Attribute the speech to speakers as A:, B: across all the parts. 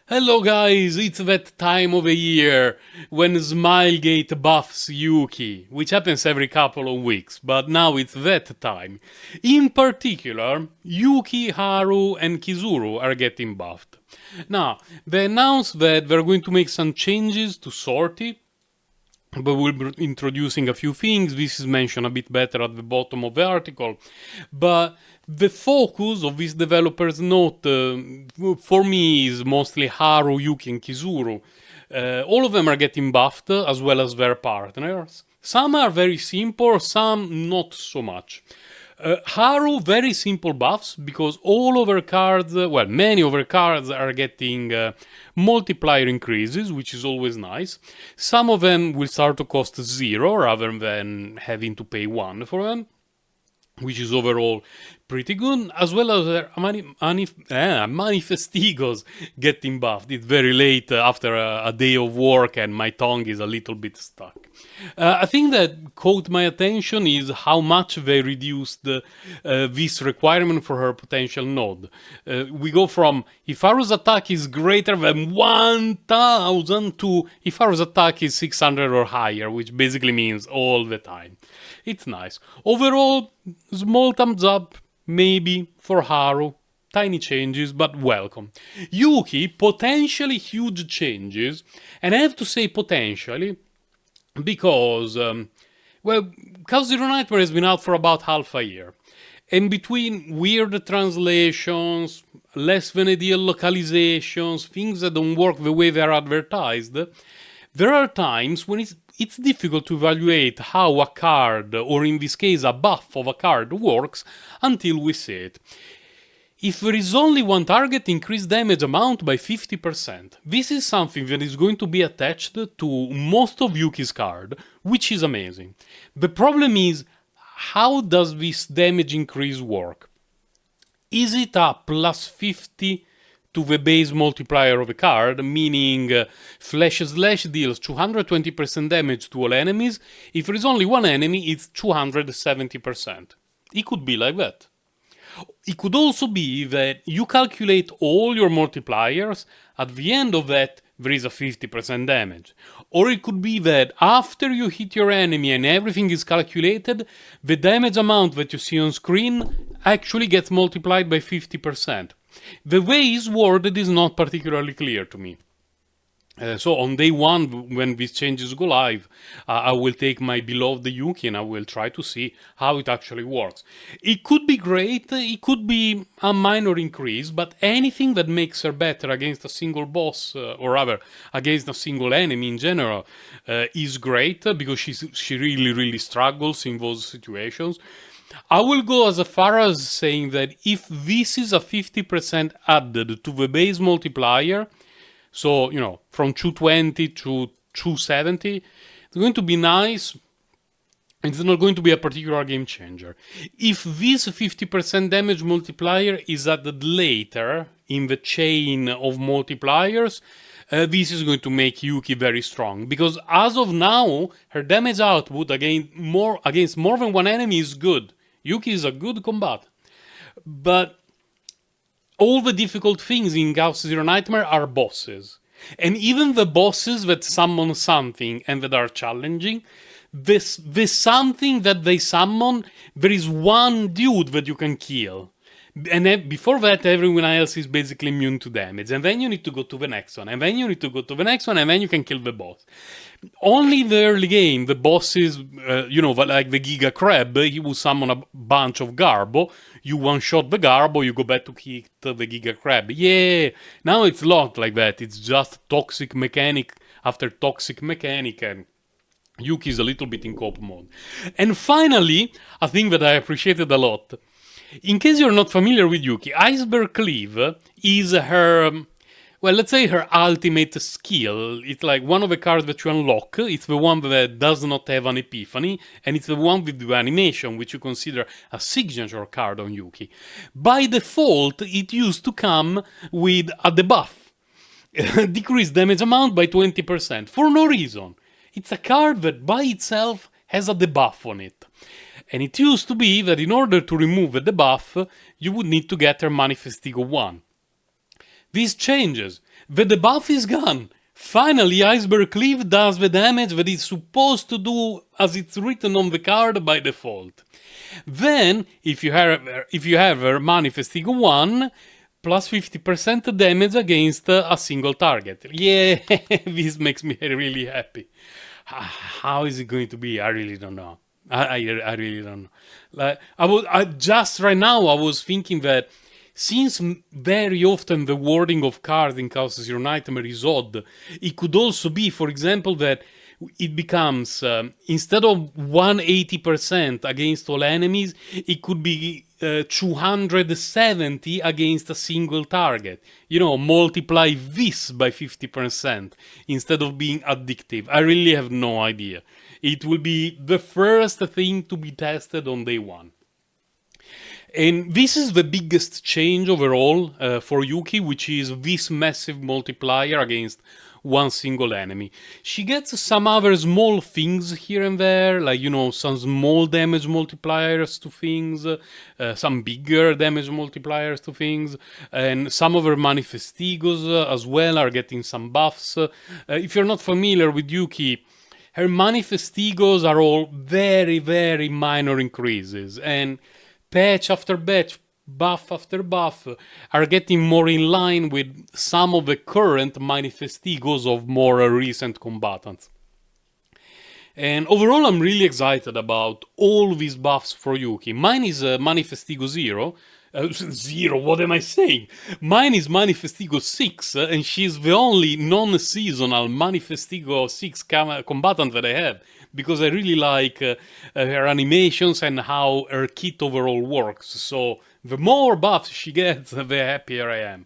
A: Hello guys, it's that time of the year when Smilegate buffs Yuki, which happens every couple of weeks, but now it's that time. In particular, Yuki, Haru, and Kizuru are getting buffed. Now, they announced that they're going to make some changes to Sortie, but we'll be introducing a few things. This is mentioned a bit better at the bottom of the article. But the focus of this developer's note, for me, is mostly Haru, Yuki, and Kizuru. All of them are getting buffed, as well as their partners. Some are very simple, some not so much. Haru, very simple buffs because all of her cards, many of her cards are getting multiplier increases, which is always nice. Some of them will start to cost 0 rather than having to pay 1 for them, which is overall pretty good, as well as their manifestigos getting buffed. It's very late after a day of work and my tongue is a little bit stuck. I think that caught my attention is how much they reduced this requirement for her potential node. We go from if Haru's attack is greater than 1000 to if Haru's attack is 600 or higher, which basically means all the time. It's nice. Overall, small thumbs up, maybe, for Haru. Tiny changes, but welcome. Yuki, potentially huge changes, and I have to say potentially, because, Chaos Zero Nightmare has been out for about half a year. And between weird translations, less than ideal localizations, things that don't work the way they're advertised, there are times when it's difficult to evaluate how a card, or in this case a buff of a card, works until we see it. If there is only one target, increase damage amount by 50%. This is something that is going to be attached to most of Yuki's card, which is amazing. The problem is, how does this damage increase work? Is it a plus 50 to the base multiplier of a card, meaning Flash Slash deals 220% damage to all enemies? If there is only one enemy, it's 270%. It could be like that. It could also be that you calculate all your multipliers, at the end of that there is a 50% damage. Or it could be that after you hit your enemy and everything is calculated, the damage amount that you see on screen actually gets multiplied by 50%. The way it's worded is not particularly clear to me. So on day one, when these changes go live, I will take my beloved Yuki and I will try to see how it actually works. It could be great, it could be a minor increase, but anything that makes her better against a single boss, or rather against a single enemy in general, is great because she really struggles in those situations. I will go as far as saying that if this is a 50% added to the base multiplier, so, from 220 to 270, it's going to be nice. It's not going to be a particular game changer. If this 50% damage multiplier is added later in the chain of multipliers, this is going to make Yuki very strong. Because as of now, her damage output against more than one enemy is good. Yuki is a good combat. But all the difficult things in Chaos Zero Nightmare are bosses. And even the bosses that summon something and that are challenging, this something that they summon, there is one dude that you can kill. And then before that, everyone else is basically immune to damage. And then you need to go to the next one. And then you need to go to the next one. And then you can kill the boss. Only in the early game, the bosses, like the Giga Crab, he will summon a bunch of Garbo. You one-shot the Garbo, you go back to hit the Giga Crab. Yeah, now it's not like that. It's just toxic mechanic after toxic mechanic, and Yuki is a little bit in cope mode. And finally, a thing that I appreciated a lot. In case you're not familiar with Yuki, Iceberg Cleave is her, let's say her ultimate skill. It's like one of the cards that you unlock. It's the one that does not have an epiphany, and it's the one with the animation, which you consider a signature card on Yuki. By default, it used to come with a debuff. Decrease damage amount by 20%, for no reason. It's a card that by itself has a debuff on it. And it used to be that in order to remove the debuff, you would need to get her Manifestigo 1. This changes, The debuff is gone. Finally, Iceberg Cliff does the damage that it's supposed to do as it's written on the card by default. Then, if you have a Manifesting 1, plus 50% damage against a single target. Yeah, this makes me really happy. How is it going to be? I really don't know. I really don't know. Like I just right now I was thinking that since very often the wording of cards in Chaos Zero Nightmare is odd, it could also be, for example, that it becomes instead of 180% against all enemies, it could be 270 against a single target. You know, multiply this by 50% instead of being addictive. I really have no idea. It will be the first thing to be tested on day one. And this is the biggest change overall for Yuki, which is this massive multiplier against one single enemy. She gets some other small things here and there, like, you know, some small damage multipliers to things, some bigger damage multipliers to things, and some of her manifestigos as well are getting some buffs. If you're not familiar with Yuki, her manifestigos are all very, very minor increases, and patch after patch, buff after buff, are getting more in line with some of the current manifestigos of more recent combatants. And overall, I'm really excited about all these buffs for Yuki. Mine is Manifestigo 0. Zero, what am I saying? Mine is Manifestigo 6, and she's the only non-seasonal Manifestigo 6 combatant that I have, because I really like her animations and how her kit overall works. So the more buffs she gets, the happier I am.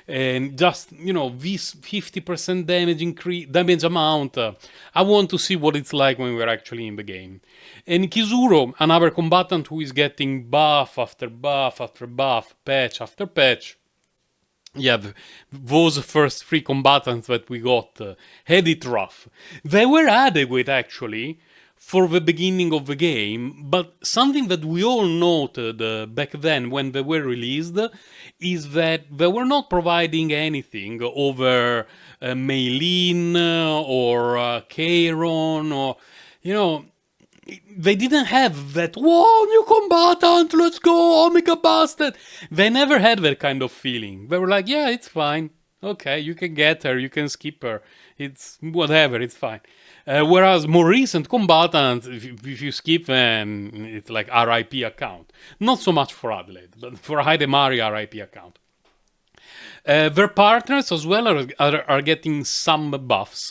A: And just, you know, this 50% damage amount, I want to see what it's like when we're actually in the game. And Kizuro, another combatant who is getting buff after buff after buff, patch after patch. Yeah, those first three combatants that we got had it rough. They were adequate, actually, for the beginning of the game, but something that we all noted back then when they were released is that they were not providing anything over Meilin or Kairon, or, you know, they didn't have that, whoa, new combatant, let's go, Omega Busted. They never had that kind of feeling. They were like, yeah, it's fine. Okay, you can get her, you can skip her. It's whatever, it's fine. Whereas more recent combatants, if you skip them, it's like RIP account. Not so much for Adelaide, but for Haidemari RIP account. Their partners as well are getting some buffs.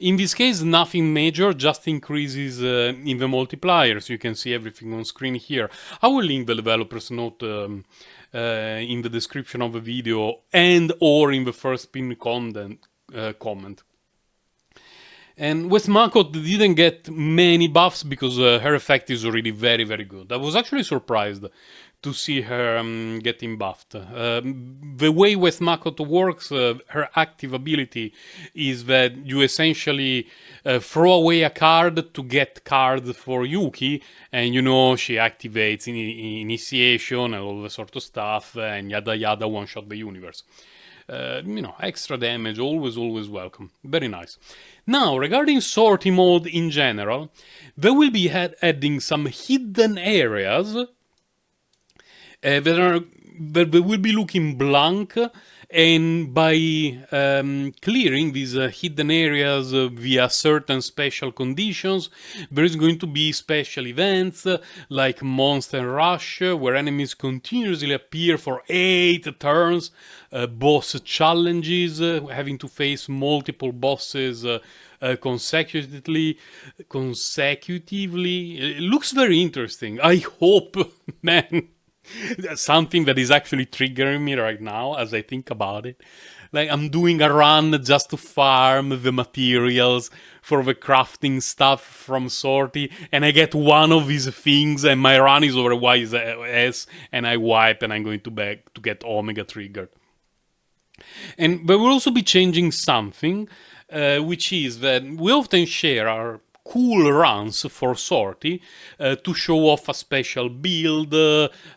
A: In this case, nothing major, just increases in the multipliers. You can see everything on screen here. I will link the developer's note in the description of the video and or in the first pinned comment. And West Makot didn't get many buffs because her effect is already very, very good. I was actually surprised to see her getting buffed. The way West Makot works, her active ability is that you essentially throw away a card to get cards for Yuki, and you know she activates initiation and all the sort of stuff, and yada yada, one-shot the universe. You know, extra damage, always welcome. Very nice. Now, regarding sortie mode in general, they will be adding some hidden areas that will be looking blank, and by clearing these hidden areas via certain special conditions, there is going to be special events like Monster Rush, where enemies continuously appear for 8 turns, boss challenges, having to face multiple bosses consecutively. It looks very interesting. I hope, man, something that is actually triggering me right now as I think about it. Like, I'm doing a run just to farm the materials for the crafting stuff from Sortie, and I get one of these things, and my run is over YS, and I wipe, and I'm going to back to get Omega triggered. And we will also be changing something, which is that we often share our cool runs for Sorty to show off a special build,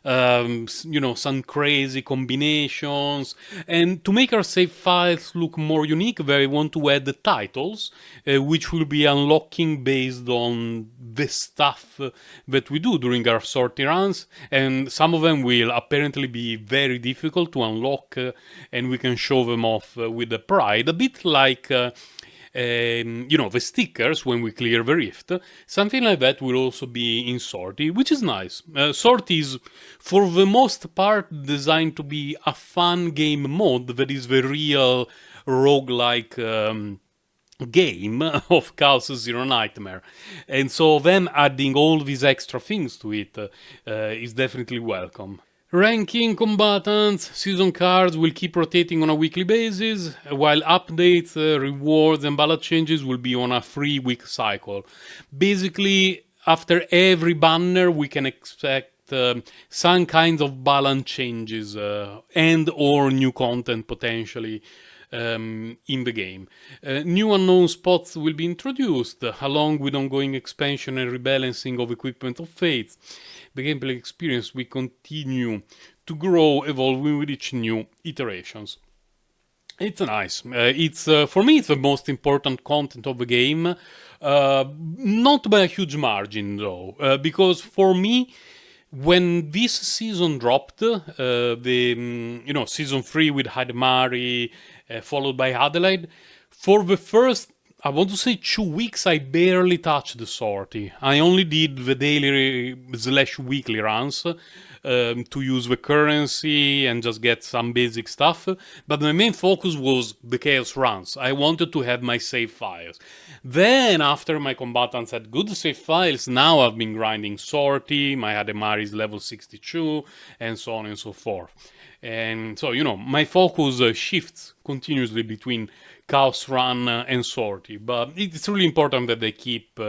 A: some crazy combinations, and to make our save files look more unique, they want to add the titles, which will be unlocking based on the stuff that we do during our Sorty runs, and some of them will apparently be very difficult to unlock, and we can show them off with the pride, a bit like the stickers when we clear the rift. Something like that will also be in Sorty, which is nice. Sorty is, for the most part, designed to be a fun game mode that is the real roguelike game of Chaos Zero Nightmare. And so them adding all these extra things to it is definitely welcome. Ranking combatants, season cards will keep rotating on a weekly basis, while updates, rewards and ballot changes will be on a 3-week cycle. Basically, after every banner we can expect some kinds of balance changes and or new content potentially in the game. New unknown spots will be introduced, along with ongoing expansion and rebalancing of equipment of fates. The gameplay experience will continue to grow, evolving with each new iterations. It's nice. It's for me, it's the most important content of the game, not by a huge margin though, because for me, when this season dropped, the season 3 with Hademari, followed by Adelaide, for the first, I want to say 2 weeks, I barely touched the Sorty. I only did the daily / weekly runs to use the currency and just get some basic stuff. But my main focus was the Chaos runs. I wanted to have my save files. Then, after my combatants had good save files, now I've been grinding Sorty, my Hademari is level 62, and so on and so forth. And so, my focus shifts continuously between Chaos Run and Sorty. But it's really important that they keep...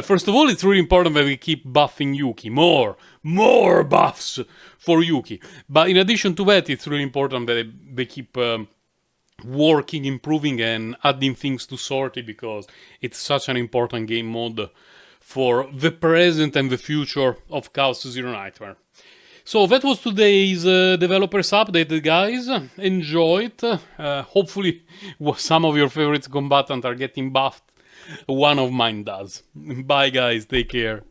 A: first of all, it's really important that they keep buffing Yuki. More buffs for Yuki. But in addition to that, it's really important that they keep working, improving, and adding things to Sorty, because it's such an important game mode for the present and the future of Chaos Zero Nightmare. So that was today's developers update, guys. Enjoy it. Hopefully some of your favorite combatants are getting buffed. One of mine does. Bye, guys. Take care.